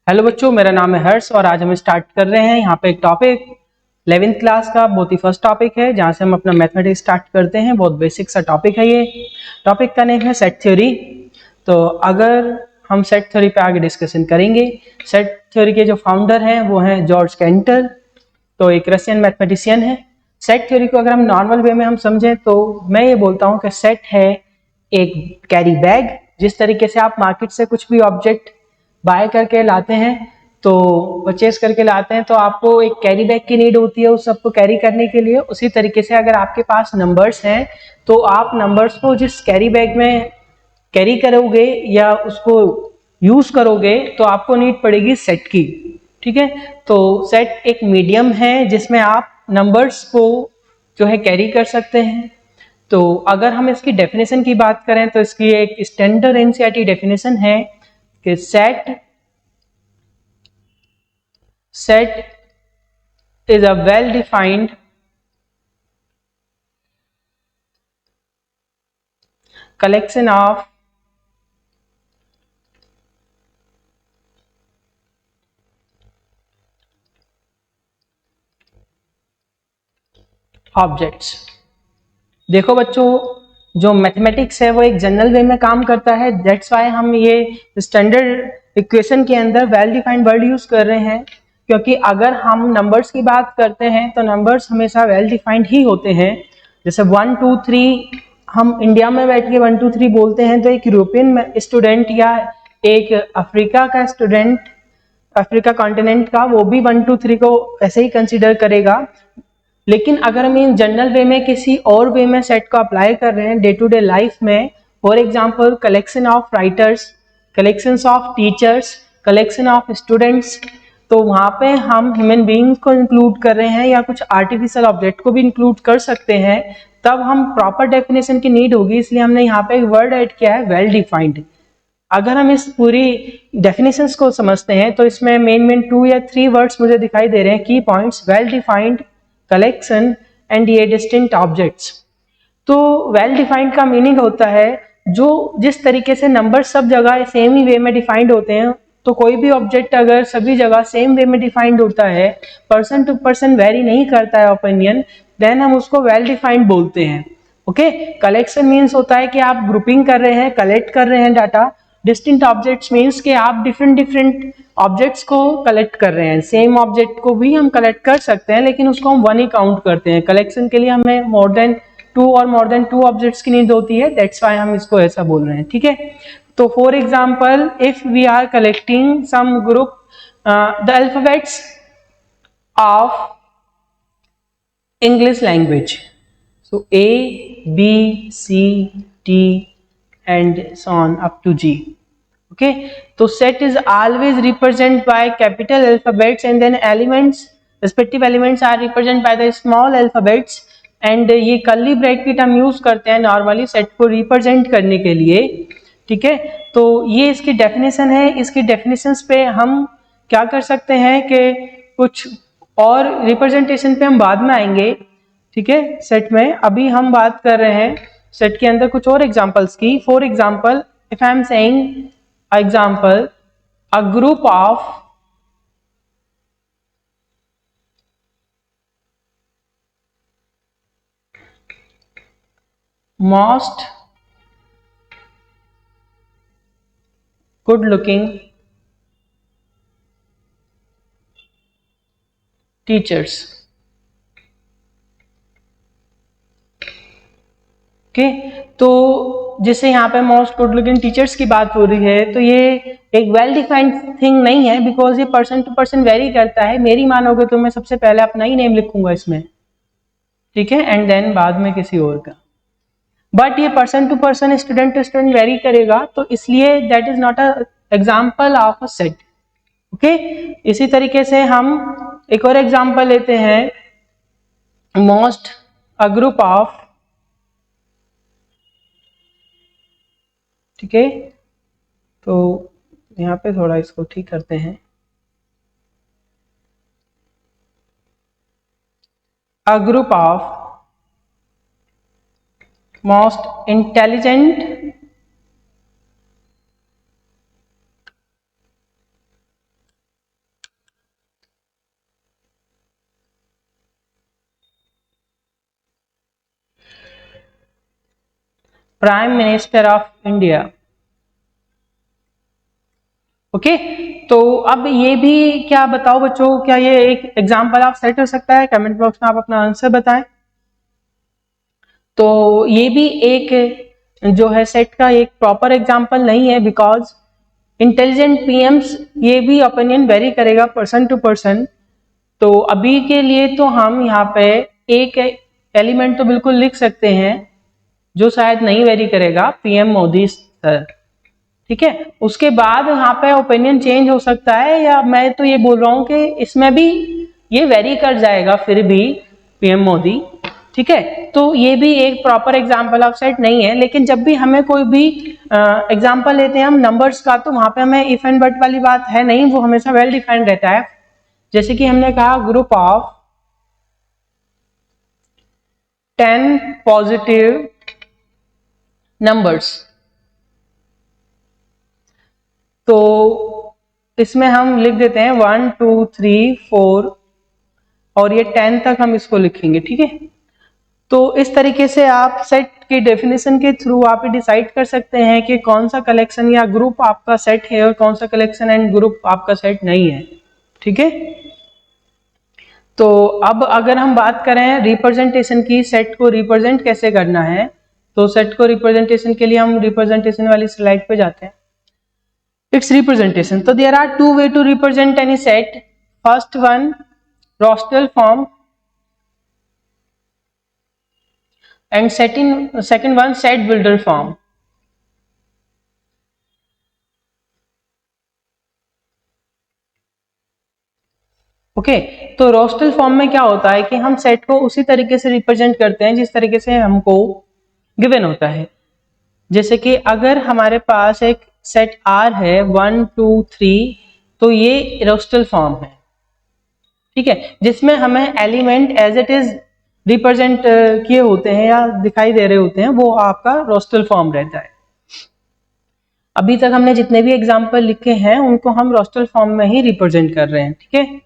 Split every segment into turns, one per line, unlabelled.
Hello बच्चों, मेरा नाम है हर्ष और आज हम स्टार्ट कर रहे हैं यहाँ पे एक टॉपिक 11th क्लास का बहुत ही फर्स्ट टॉपिक है जहाँ से हम अपना मैथमेटिक्स स्टार्ट करते हैं। बहुत बेसिक सा टॉपिक है। ये टॉपिक का नेम है सेट थ्योरी। तो अगर हम सेट थ्योरी पे आगे डिस्कशन करेंगे। सेट थ्योरी के जो फाउंडर हैं वो हैं जॉर्ज कैंटर, तो एक रशियन मैथमेटिशियन है। सेट थ्योरी को अगर हम नॉर्मल वे में हम समझें तो मैं ये बोलता हूँ कि सेट है एक कैरी बैग। जिस तरीके से आप मार्केट से कुछ भी ऑब्जेक्ट बाय करके लाते हैं, तो परचेज करके लाते हैं, तो आपको एक कैरी बैग की नीड होती है उस सबको कैरी करने के लिए। उसी तरीके से अगर आपके पास नंबर्स हैं तो आप नंबर्स को जिस कैरी बैग में कैरी करोगे या उसको यूज करोगे तो आपको नीड पड़ेगी सेट की। ठीक है, तो सेट एक मीडियम है जिसमें आप नंबर्स को जो है कैरी कर सकते हैं। तो अगर हम इसकी डेफिनेशन की बात करें तो इसकी एक स्टैंडर्ड एनसीईआरटी डेफिनेशन है कि set is a well defined collection of objects. देखो बच्चों, जो मैथमेटिक्स है वो एक जनरल वे में काम करता है। दैट्स वाई हम ये स्टैंडर्ड इक्वेशन के अंदर वेल डिफाइंड वर्ड यूज कर रहे हैं, क्योंकि अगर हम नंबर्स की बात करते हैं तो नंबर्स हमेशा वेल डिफाइंड ही होते हैं। जैसे 1 2 3 हम इंडिया में बैठ के 1 2 3 बोलते हैं, तो एक यूरोपियन स्टूडेंट या एक अफ्रीका का स्टूडेंट, अफ्रीका कॉन्टिनेंट का, वो भी 1 2 3 को ऐसे ही कंसिडर करेगा। लेकिन अगर हम इन जनरल वे में किसी और वे में सेट को अप्लाई कर रहे हैं डे टू डे लाइफ में, for example collection of writers, collections of teachers, collection of students, तो वहां पे हम ह्यूमन बीइंग को इंक्लूड कर रहे हैं या कुछ आर्टिफिशियल ऑब्जेक्ट को भी इंक्लूड कर सकते हैं। तब हम प्रॉपर डेफिनेशन की नीड होगी, इसलिए हमने यहाँ पे एक वर्ड ऐड किया है वेल डिफाइंड। अगर हम इस पूरी डेफिनेशंस को समझते हैं तो इसमें मेन 2 या 3 वर्ड्स मुझे दिखाई दे रहे हैं, की points: well defined, collection and ये डिस्टिंक्ट ऑब्जेक्ट्स। तो वेल डिफाइंड का मीनिंग होता है जो जिस तरीके से नंबर सब जगह सेम ही वे में डिफाइंड होते हैं, तो कोई भी ऑब्जेक्ट अगर सभी जगह सेम वे में डिफाइंड होता है, पर्सन टू पर्सन वेरी नहीं करता है ओपिनियन, देन हम उसको वेल डिफाइंड बोलते हैं। ओके, कलेक्शन मीन्स होता है कि आप ग्रुपिंग कर रहे हैं, कलेक्ट कर रहे हैं डाटा। डिस्टिंक्ट ऑब्जेक्ट्स मीन्स कि आप डिफरेंट डिफरेंट ऑब्जेक्ट्स को कलेक्ट कर रहे हैं। सेम ऑब्जेक्ट को भी हम कलेक्ट कर सकते हैं लेकिन उसको हम वन ही काउंट करते हैं। कलेक्शन के लिए हमें मोर देन टू ऑब्जेक्ट्स की नीड होती है, दैट्स व्हाई हम इसको ऐसा बोल रहे हैं। ठीक है, तो for example if we are collecting some group the alphabets of English language, so A, B, C, D and so on up to G. Okay, so set is always represented by capital alphabets and then elements, respective elements are represented by the small alphabets, and ये curly bracket हम use करते हैं normally set को represent करने के लिए। ठीक है, तो ये इसकी डेफिनेशन है। इसकी डेफिनेशंस पे हम क्या कर सकते हैं कि कुछ और रिप्रेजेंटेशन पे हम बाद में आएंगे। ठीक है, सेट में अभी हम बात कर रहे हैं सेट के अंदर कुछ और एग्जांपल्स की। For example if I am saying example a group of most good looking teachers. Okay, तो जैसे यहाँ पे मोस्ट गुड लुकिंग टीचर्स की बात हो रही है, तो ये एक वेल डिफाइंड थिंग नहीं है, बिकॉज ये पर्सन टू पर्सन वेरी करता है। मेरी मानोगे तो मैं सबसे पहले अपना ही नेम लिखूंगा इसमें, ठीक है, एंड देन बाद में किसी और का। बट ये person to person, student to student vary करेगा, तो इसलिए that is not a example of a set. Okay, इसी तरीके से हम एक और एग्जाम्पल लेते हैं, मोस्ट अ ग्रुप ऑफ, ठीक है, तो यहाँ पे थोड़ा इसको ठीक करते हैं। A group of most intelligent prime minister of India. Okay, तो अब ये भी क्या बताओ बच्चों, क्या ये एक एग्जाम्पल ऑफ सेट हो सकता है? कमेंट बॉक्स में आप अपना आंसर बताएं। तो ये भी एक जो है सेट का एक प्रॉपर एग्जाम्पल नहीं है, बिकॉज इंटेलिजेंट पीएम्स ये भी ओपिनियन वेरी करेगा पर्सन टू पर्सन। तो अभी के लिए तो हम यहाँ पे एक एलिमेंट तो बिल्कुल लिख सकते हैं जो शायद नहीं वेरी करेगा, पीएम मोदी सर, ठीक है। उसके बाद यहाँ पे ओपिनियन चेंज हो सकता है, या मैं तो ये बोल रहा हूँ कि इसमें भी ये वेरी कर जाएगा फिर भी पीएम मोदी, ठीक है। तो ये भी एक प्रॉपर एग्जांपल ऑफ सेट नहीं है, लेकिन जब भी हमें कोई भी एग्जांपल लेते हैं हम नंबर्स का, तो वहां पे हमें इफ एंड बट वाली बात है नहीं, वो हमेशा वेल डिफाइंड रहता है। जैसे कि हमने कहा ग्रुप ऑफ 10 पॉजिटिव नंबर्स, तो इसमें हम लिख देते हैं 1 2 3 4 और ये 10 तक हम इसको लिखेंगे, ठीक है। तो इस तरीके से आप सेट की डेफिनेशन के थ्रू आप डिसाइड कर सकते हैं कि कौन सा कलेक्शन या ग्रुप आपका सेट है और कौन सा कलेक्शन एंड ग्रुप आपका सेट नहीं है, ठीक है। तो अब अगर हम बात करें रिप्रेजेंटेशन की, सेट को रिप्रेजेंट कैसे करना है, तो सेट को रिप्रेजेंटेशन के लिए हम रिप्रेजेंटेशन वाली स्लाइड पे जाते हैं। Its representation. So there are two ways to represent any set. First one, Rossel form, and second one, set builder form. Okay, तो रोस्टल फॉर्म में क्या होता है कि हम सेट को उसी तरीके से रिप्रेजेंट करते हैं जिस तरीके से हमको गिवन होता है। जैसे कि अगर हमारे पास एक सेट आर है 1 2 3, तो ये रोस्टल फॉर्म है, ठीक है, जिसमें हमें element as it is represent किए होते हैं या दिखाई दे रहे होते हैं, वो आपका रोस्टल फॉर्म रहता है। अभी तक हमने जितने भी एग्जांपल लिखे हैं उनको हम रोस्टल फॉर्म में ही रिप्रेजेंट कर रहे हैं, ठीक है।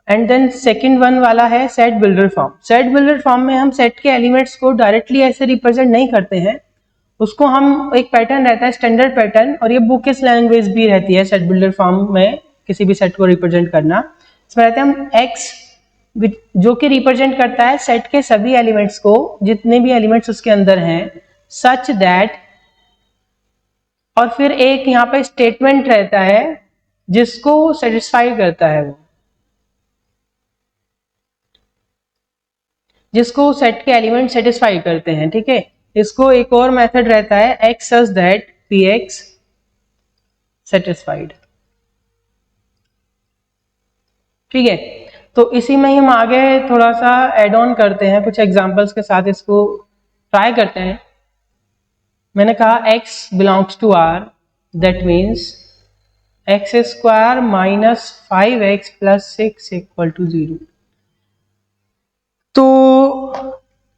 एंड देन सेकंड वन वाला है set builder form. Set builder form में हम सेट के एलिमेंट्स को डायरेक्टली ऐसे रिप्रेजेंट नहीं करते हैं, उसको हम एक पैटर्न रहता है स्टैंडर्ड पैटर्न, और ये बुकिश लैंग्वेज भी रहती है सेट बिल्डर फॉर्म में किसी भी सेट को रिप्रेजेंट करना। इसमें रहते हैं हम एक्स, जो कि रिप्रेजेंट करता है सेट के सभी एलिमेंट्स को, जितने भी एलिमेंट्स उसके अंदर हैं, सच दैट, और फिर एक यहाँ पे स्टेटमेंट रहता है जिसको सेटिस्फाई करता है, वो जिसको सेट के एलिमेंट सेटिस्फाई करते हैं, ठीक है। इसको एक और मेथड रहता है x such that P x satisfied, ठीक है। तो इसी में ही हम आगे थोड़ा सा एड ऑन करते हैं, कुछ एग्जांपल्स के साथ इसको ट्राई करते हैं। मैंने कहा x belongs to r, that means x square minus 5x plus 6 equal to 0। तो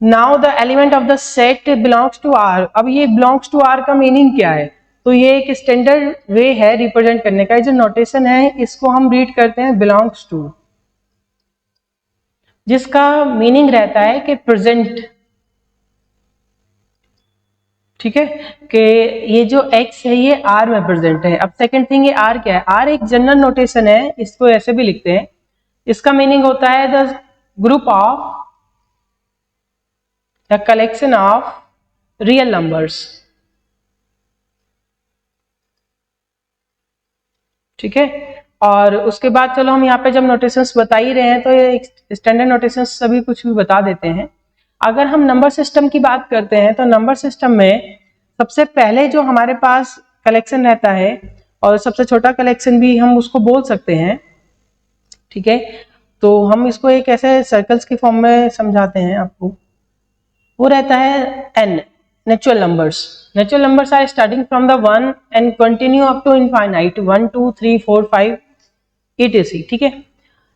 now the element of the set belongs to r। अब ये बिलोंग्स टू r का मीनिंग क्या है? तो ये एक स्टैंडर्ड वे है रिप्रेजेंट करने का, जो नोटेशन है इसको हम रीड करते हैं बिलोंग्स टू, जिसका मीनिंग रहता है कि प्रेजेंट, ठीक है, कि ये जो x है ये r में प्रेजेंट है। अब सेकंड थिंग, ये r क्या है? r एक जनरल नोटेशन है, इसको ऐसे भी लिखते हैं, इसका मीनिंग होता है the group of the collection of real numbers, ठीक है। और उसके बाद चलो हम यहाँ पे जब नोटेशंस बता ही रहे हैं तो ये स्टैंडर्ड नोटेशंस सभी कुछ भी बता देते हैं। अगर हम नंबर सिस्टम की बात करते हैं तो नंबर सिस्टम में सबसे पहले जो हमारे पास कलेक्शन रहता है, और सबसे छोटा कलेक्शन भी हम उसको बोल सकते हैं, ठीक है। तो हम इसको एक ऐसे सर्कल्स की फॉर्म में समझाते हैं आपको, वो रहता है n natural numbers. Natural numbers are starting from the 1 and continue up to infinite 1 2 3 4 5 etc, ठीक है।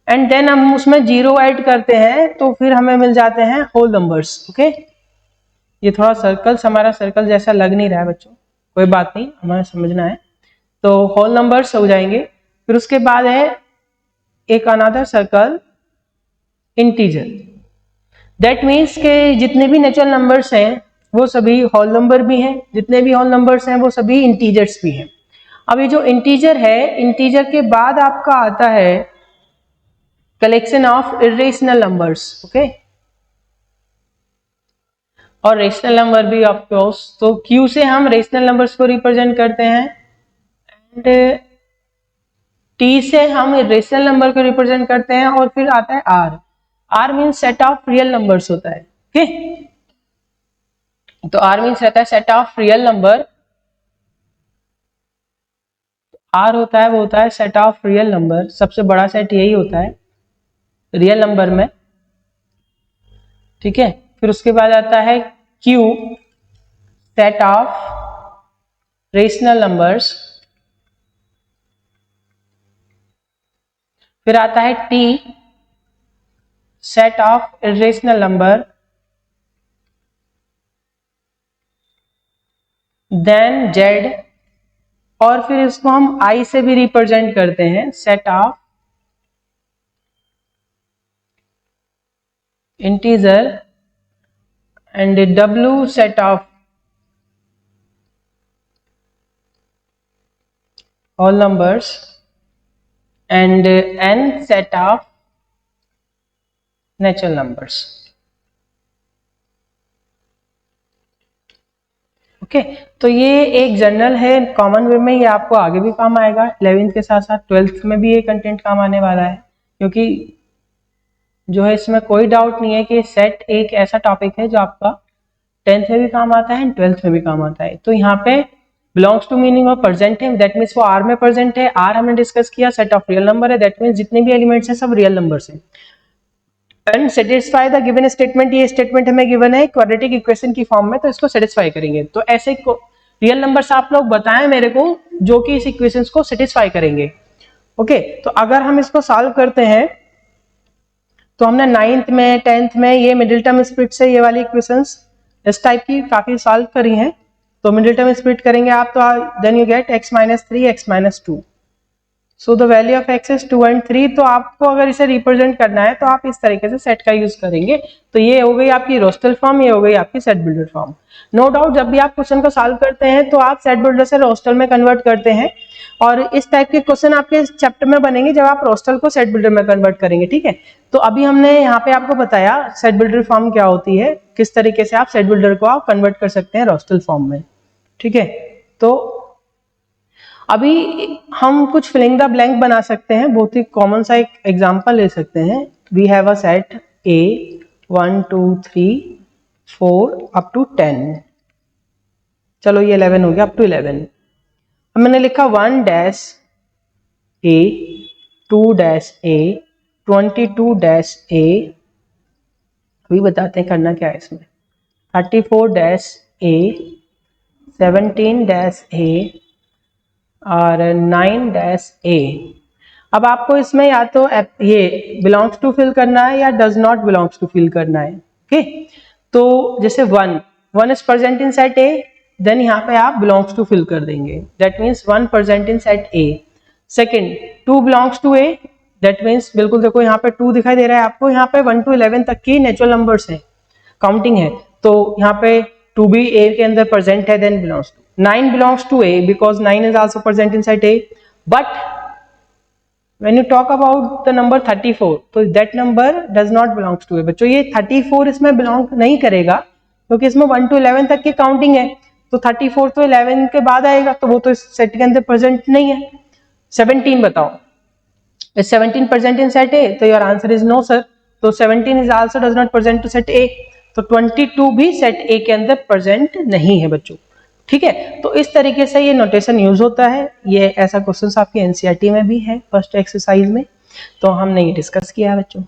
एंड देन हम उसमें 0 ऐड करते हैं तो फिर हमें मिल जाते हैं होल नंबर्स, ओके। ये थोड़ा सर्कल्स हमारा सर्कल जैसा लग नहीं रहा है बच्चों, कोई बात नहीं, हमें समझना है। तो होल नंबर्स हो जाएंगे। फिर उसके बाद है एक another circle integer, that means के जितने भी नेचुरल नंबर्स हैं वो सभी होल नंबर भी हैं, जितने भी होल नंबर्स हैं वो सभी इंटीजर्स भी हैं। अब ये जो इंटीजर है, इंटीजर के बाद आपका आता है collection of irrational numbers, okay, और रेशनल नंबर भी ऑफ कोर्स। तो क्यू से हम रेशनल नंबर्स को रिप्रेजेंट करते हैं एंड टी से हम इरेशनल नंबर को रिप्रेजेंट करते हैं, और फिर आता है R. R means set of real numbers होता है, ओके। तो आर मीन्स रहता है set of real number, R होता है वो होता है सेट ऑफ रियल नंबर, सबसे बड़ा सेट यही होता है रियल नंबर में, ठीक है। फिर उसके बाद आता है Q, set of rational numbers. फिर आता है T, set of irrational number. Then Z, और फिर इसको हम आई से भी रिप्रेजेंट करते हैं, set of integer. And W set of all numbers, and n set of natural numbers, okay. तो ये एक जनरल है, कॉमन वे में, ये आपको आगे भी काम आएगा, 11th के साथ साथ 12th में भी ये कंटेंट काम आने वाला है, क्योंकि जो है इसमें कोई डाउट नहीं है कि सेट एक ऐसा टॉपिक है जो आपका 10th में भी काम आता है, 12th में भी काम आता है। तो यहाँ पे बिलोंग्स टू मीनिंग और प्रेजेंट है, दैट मीन्स वो आर में प्रेजेंट है। आर हमने डिस्कस किया, सेट ऑफ रियल नंबर है, दैट मीन्स जितने भी एलिमेंट्स हैं सब रियल नंबर्स हैं। And satisfy the given statement, ये स्टेटमेंट हमें गिवन है क्वाड्रेटिक इक्वेशन की फॉर्म में, तो इसको सेटिस्फाई करेंगे। तो ऐसे रियल नंबर्स आप लोग बताएं मेरे को जो कि इस इक्वेशन को सेटिस्फाई करेंगे, ओके। तो अगर हम इसको सॉल्व करते हैं तो हमने 9th में 10th में ये मिडिल टर्म स्प्लिट से ये वाली इक्वेशंस इस टाइप की काफी सॉल्व करी हैं। तो मिडिल टर्म स्प्लिट करेंगे आप तो then you get x minus 3 x minus 2, so the value of x is 2 and 3। तो आपको अगर इसे रिप्रेजेंट करना है तो आप इस तरीके से सेट का यूज करेंगे। तो ये हो गई आपकी रोस्टल फॉर्म, ये हो गई आपकी set builder form. No doubt जब भी आप क्वेश्चन को सॉल्व करते हैं तो आप सेट बिल्डर से रोस्टल में कन्वर्ट करते हैं, और इस टाइप के क्वेश्चन आपके चैप्टर में बनेंगे जब आप रोस्टल को सेट बिल्डर में कन्वर्ट करेंगे, ठीक है। तो अभी हमने यहाँ पे आपको बताया सेट बिल्डर फॉर्म क्या होती है, किस तरीके से आप सेट बिल्डर को आप कन्वर्ट कर सकते हैं रोस्टल फॉर्म में, ठीक है। तो अभी हम कुछ फिलिंग द ब्लैंक बना सकते हैं, बहुत ही कॉमन सा एक एग्जांपल ले सकते हैं। We have a set A 1 2 3 4 up to 10, चलो ये 11 हो गया, अप टू 11। अब मैंने लिखा 1 डैश ए 2 डैश ए 22 डैश ए, अभी बताते हैं करना क्या है इसमें, 34 डैश ए 17 डैश ए और 9 डैश ए। अब आपको इसमें या तो ये बिलोंग्स टू फिल करना है या does not belongs to fill करना है, ओके। तो जैसे 1 is present in set A, then यहाँ पे आप बिलोंग्स टू फिल कर देंगे, that means 1 present in set A. Second 2 belongs to A, that means बिल्कुल देखो यहाँ पे 2 दिखाई दे रहा है आपको, यहाँ पे 1 to 11 तक की नेचुरल नंबर्स है, काउंटिंग है, तो यहाँ पे 2 भी ए के अंदर प्रेजेंट है, then belongs to. 9 belongs to A because 9 is also present inside A. But when you talk about the number 34, तो that number does not belongs to A. बच्चों ये 34 इसमें belong नहीं करेगा क्योंकि इसमें 1 to 11 तक की काउंटिंग है, तो 34 तो 11 के बाद आएगा, तो वो तो इस सेट के अंदर प्रेजेंट नहीं है। 17 बताओ, is 17 present in set A? तो your answer is no sir. तो 17 is also does not present to set A. तो 22 भी सेट A के अंदर प्रेजेंट नहीं है बच्चों, ठीक है। तो इस तरीके से ये नोटेशन यूज होता है, ये ऐसा क्वेश्चन आपके एनसीईआरटी में भी है फर्स्ट एक्सरसाइज में, तो हमने ये डिस्कस किया है बच्चों,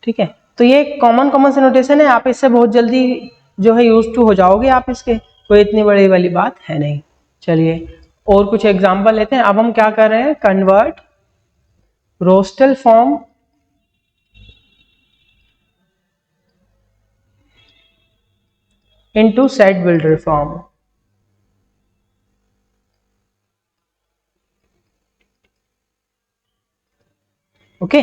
ठीक है। तो ये कॉमन से नोटेशन है, आप इससे बहुत जल्दी जो है यूज टू हो जाओगे आप इसके, कोई इतनी बड़ी वाली बात है नहीं। चलिए और कुछ एग्जाम्पल लेते हैं। अब हम क्या कर रहे हैं, convert roster form into set builder form, okay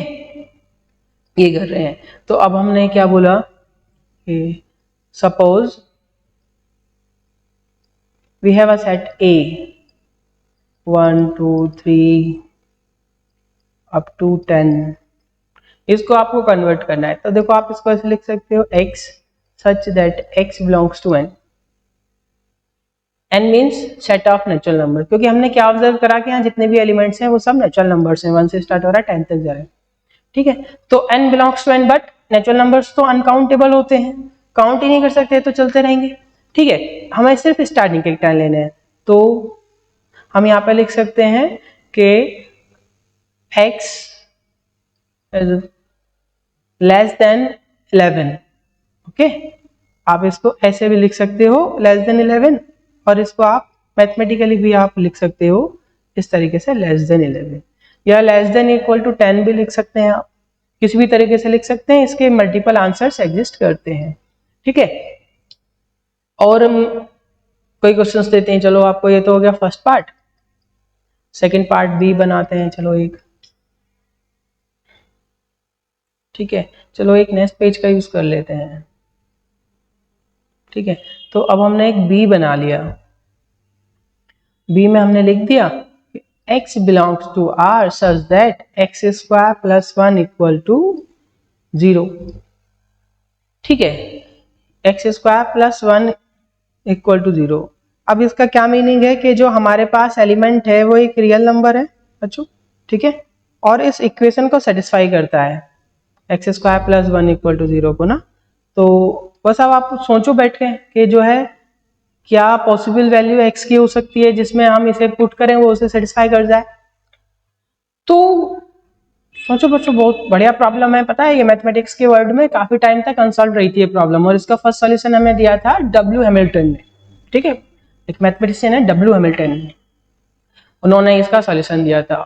ये कर रहे हैं। तो अब हमने क्या बोला कि suppose we have a set A 1 2 3 up to 10, इसको आपको कन्वर्ट करना है। तो देखो आप इसको ऐसे लिख सकते हो x such that x belongs to n। n means set of natural number, क्योंकि हमने क्या ऑब्जर्व करा कि यहाँ जितने भी एलिमेंट्स हैं वो सब नेचुरल नंबर्स हैं, 1 से स्टार्ट हो रहा है 10 तक जा रहा है, ठीक है। तो n belongs to n, but natural numbers तो अनकाउंटेबल होते हैं, काउंट ही नहीं कर सकते तो चलते रहेंगे, ठीक है। हमें सिर्फ स्टार्टिंग के टाइम लेने हैं, तो हम यहाँ पे लिख सकते हैं कि x लेस देन 11, ओके। आप इसको ऐसे भी लिख सकते हो लेस देन 11, और इसको आप मैथमेटिकली भी आप लिख सकते हो इस तरीके से लेस देन 11, या लेस देन इक्वल टू 10 भी लिख सकते हैं, आप किसी भी तरीके से लिख सकते हैं, इसके मल्टीपल आंसर्स एग्जिस्ट करते हैं, ठीक है। और हम कोई क्वेश्चंस देते हैं, चलो आपको ये तो हो गया फर्स्ट पार्ट, सेकंड पार्ट भी बनाते हैं, चलो एक, ठीक है। चलो एक नेक्स्ट पेज का यूज कर लेते हैं, ठीक है। तो अब हमने एक बी बना लिया, बी में हमने लिख दिया x belongs to R such that x square plus 1 equal to 0, ठीक है। x square plus 1 equal to 0। अब इसका क्या मीनिंग है कि जो हमारे पास एलिमेंट है वो एक रियल नंबर है बच्चों, ठीक है, और इस इक्वेशन को सेटिस्फाई करता है x square plus 1 equal to 0 को ना। तो बस अब आप सोचो बैठ के कि जो है क्या पॉसिबल वैल्यू x की हो सकती है जिसमें हम इसे पुट करें वो उसे सेटिस्फाई कर जाए। तो सोचो बच्चों, बहुत बढ़िया प्रॉब्लम है, पता है ये मैथमेटिक्स के वर्ल्ड में काफी टाइम तक अनसॉल्व रही थी ये प्रॉब्लम, और इसका फर्स्ट सॉल्यूशन हमें दिया था डब्ल्यू हैमिल्टन ने, ठीक है। एक मैथमेटिशियन है डब्ल्यू हैमिल्टन, उन्होंने इसका सॉल्यूशन दिया था।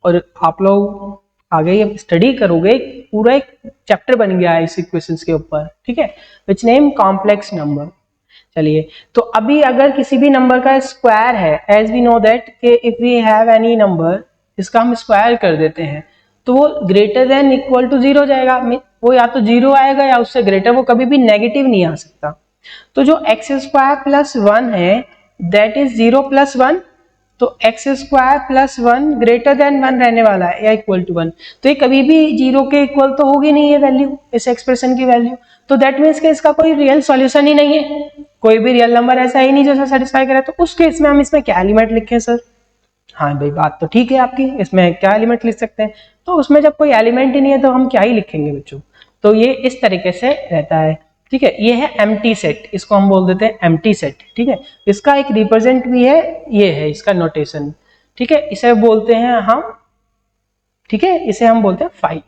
और आप लोग आगे ये स्टडी करोगे, पूरा एक चैप्टर बन गया है इस इक्वेशंस के ऊपर, ठीक है, विच नेम कॉम्प्लेक्स नंबर। चलिए, तो अभी अगर किसी भी नंबर का स्क्वायर है, एज वी नो दैट कि if we have any number, इसका हम स्क्वायर कर देते हैं तो वो ग्रेटर देन इक्वल टू 0 जाएगा, वो या तो 0 आएगा या उससे ग्रेटर, वो कभी भी नेगेटिव नहीं आ सकता। तो जो एक्स स्क्वायर प्लस 1 है दैट इज 0 प्लस 1, तो x square plus 1 greater than 1 रहने वाला है या इक्वल टू 1, तो ये कभी भी 0 के इक्वल तो होगी नहीं ये वैल्यू, इस एक्सप्रेशन की वैल्यू। तो दैट मीन्स कि इसका कोई रियल सॉल्यूशन ही नहीं है, कोई भी रियल नंबर ऐसा ही नहीं जो सेटिस्फाई करे। तो उस केस में हम इसमें क्या एलिमेंट लिखें सर? हाँ भाई, बात तो ठीक है आपकी, इसमें क्या एलिमेंट लिख सकते हैं? तो उसमें जब कोई एलिमेंट ही नहीं है तो हम क्या ही लिखेंगे बच्चों। तो ये इस तरीके से रहता है, ठीक है। ये है एम्प्टी सेट, इसको हम बोल देते हैं एम्प्टी सेट, ठीक है। इसका एक रिप्रेजेंट भी है, ये है इसका नोटेशन, ठीक है, इसे बोलते हैं हम, ठीक है, इसे हम बोलते हैं फाई।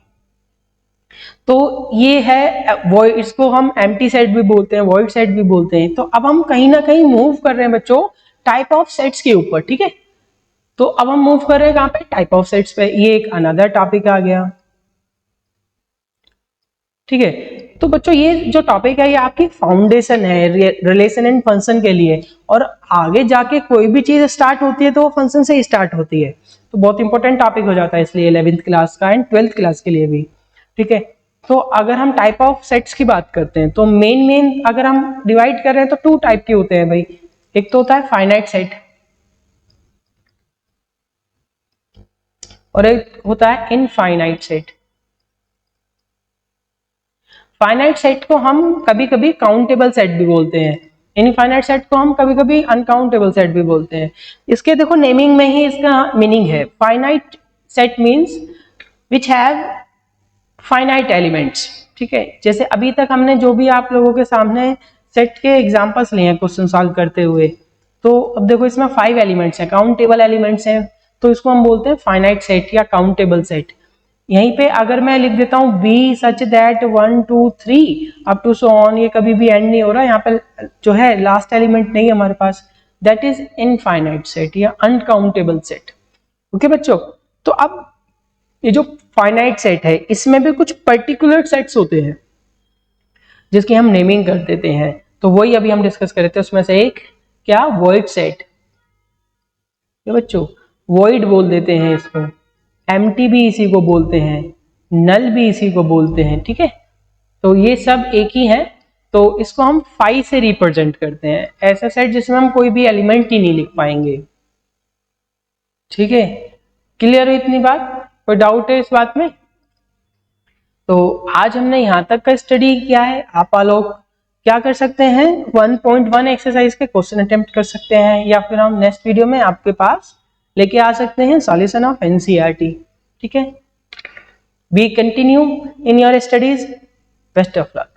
तो ये है वॉइड, इसको हम एम्प्टी सेट भी बोलते हैं, वॉइड सेट भी बोलते हैं। तो अब हम कहीं ना कहीं मूव कर रहे हैं बच्चों टाइप ऑफ सेट्स के ऊपर, ठीक है। तो अब हम मूव कर रहे हैं कहां पे? टाइप ऑफ सेट्स पे। ये एक अनदर टॉपिक आ गया, ठीक है। तो बच्चों ये जो टॉपिक है ये आपकी फाउंडेशन है रिलेशन एंड फंक्शन के लिए, और आगे जाके कोई भी चीज स्टार्ट होती है तो वो फंक्शन से ही स्टार्ट होती है। तो बहुत इंपॉर्टेंट टॉपिक हो जाता है इसलिए 11th क्लास का एंड 12th क्लास के लिए भी, ठीक है। तो अगर हम टाइप ऑफ सेट्स की बात करते हैं तो मेन अगर हम डिवाइड कर रहे हैं तो 2 टाइप के होते हैं भाई। एक तो होता है फाइनाइट सेट और एक होता है इनफाइनाइट सेट। फाइनाइट सेट को हम कभी कभी काउंटेबल सेट भी बोलते हैं, इनफाइनाइट सेट को हम कभी कभी अनकाउंटेबल सेट भी बोलते हैं। इसके देखो नेमिंग में ही इसका मीनिंग है। Finite set means which have finite elements, ठीक है। जैसे अभी तक हमने जो भी आप लोगों के सामने सेट के एग्जांपल्स लिए हैं क्वेश्चन सॉल्व करते हुए, तो अब देखो इसमें 5 एलिमेंट्स हैं, काउंटेबल एलिमेंट्स हैं, तो इसको हम बोलते हैं फाइनाइट सेट या काउंटेबल सेट। यहीं पे अगर मैं लिख देता हूं B such that 1 2 3 up to so on, ये कभी भी एंड नहीं हो रहा, यहाँ पे जो है लास्ट एलिमेंट नहीं है हमारे पास, दैट इज इनफाइनाइट सेट या अनकाउंटेबल सेट, ओके बच्चों। तो अब ये जो फाइनाइट सेट है इसमें भी कुछ पर्टिकुलर सेट्स होते हैं जिसकी हम नेमिंग कर देते हैं, तो वही अभी हम डिस्कस कर रहे थे। उसमें से एक क्या, वॉइड सेट, बच्चों वॉइड बोल देते हैं इसको, एम्प्टी भी इसी को बोलते हैं, नल भी इसी को बोलते हैं, ठीक है। तो ये सब एक ही है। तो इसको हम फाई से रिप्रेजेंट करते हैं, ऐसा सेट जिसमें हम कोई भी एलिमेंट ही नहीं लिख पाएंगे। ठीक है, क्लियर है इतनी बात? कोई डाउट है इस बात में? तो आज हमने यहाँ तक का स्टडी किया है। आप लोग क्या कर सकते हैं, 1.1 एक्सरसाइज के क्वेश्चन अटेम्प्ट कर सकते हैं, या फिर हम नेक्स्ट वीडियो में आपके पास लेके आ सकते हैं सॉल्यूशन ऑफ एनसीईआरटी। ठीक है, we continue in your studies, best of luck.